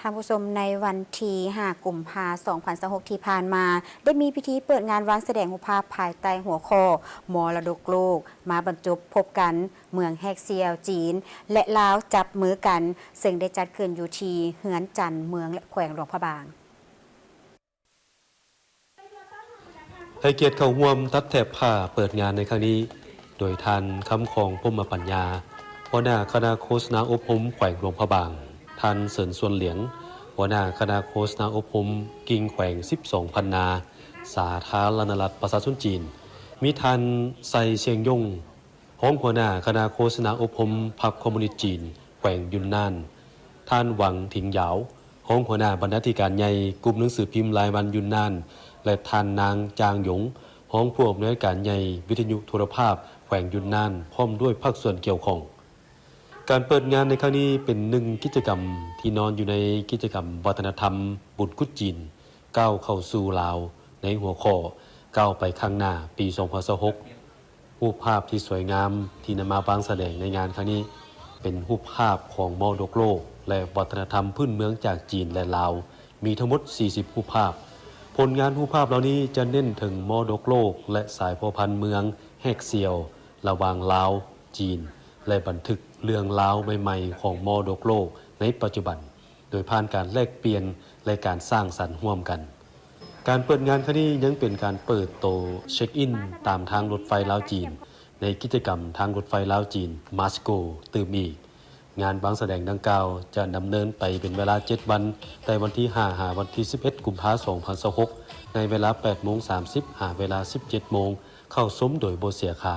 ท่านผู้ชมในวันที่5 กุมภาพันธ์ 2026 ที่ผ่านมาได้มีพิธีเปิดงานวันแสดงรูปภาพภายใต้หัวข้อมรดกโลกมาบรรจบพบกันเมืองแฮกเซียวจีนและลาวจับมือกันซึ่งได้จัดขึ้นอยู่ที่เฮือนจันทร์เมืองและแขวงหลวงพระบางให้เกียรติเข้าร่วมทัดแถบผ้าเปิดงานในครั้งนี้โดยท่านคำของพมปัญญาหัวหน้าคณะโฆษณาอบรมแขวงหลวงพระบางท่านเสริญส่วนเหลียงหัวหน้าคณะโฆษณาอบรมกิ่งแขวง12พันนาสาธารณรัฐประชาชนจีนมีท่านไซเชียงยงห้องหัวหน้าคณะโฆษณาอบรมพรรคคอมมิวนิสต์จีนแขวงยุนนานท่านหวังถิงหยาวห้องหัวหน้าบรรณาธิการใหญ่กลุ่มหนังสือพิมพ์รายวันยุนนานและท่านนางจางหยงห้องผู้อำนวยการใหญ่วิทยุโทรภาพแขวงยุนนานพร้อมด้วยภาคส่วนเกี่ยวข้องการเปิดงานในครั้งนี้เป็นหนึ่งกิจกรรมที่นอนอยู่ในกิจกรรมวัฒนธรรมบุญกุฎจีนก้าวเข้าสู่ลาวในหัวข้อก้าวไปข้างหน้าปี 2026 รูปภาพที่สวยงามที่นำมาบางแสดงในงานครั้งนี้เป็นรูปภาพของมรดกโลกและวัฒนธรรมพื้นเมืองจากจีนและลาวมีทั้งหมด40รูปภาพผลงานรูปภาพเหล่านี้จะเน้นถึงมรดกโลกและสายพันธุ์เมืองแฮกเซียวระหว่างลาวจีนและบันทึกเรื่องราวใหม่ๆของมรดกโลกในปัจจุบันโดยผ่านการแลกเปลี่ยนและการสร้างสรรค์ร่วมกันการเปิดงานครั้งนี้ยังเป็นการเปิดโตเช็คอินตามทางรถไฟลาวจีนในกิจกรรมทางรถไฟลาวจีนมาสโกตืมอีกงานบางแสดงดังกล่าวจะดำเนินไปเป็นเวลา7วันแต่วันที่5หาวันที่11กุมภาพันธ์ 2026ในเวลา 8:30 หาเวลา 17 โมงเข้าซุ้มโดยบ่เสียค่า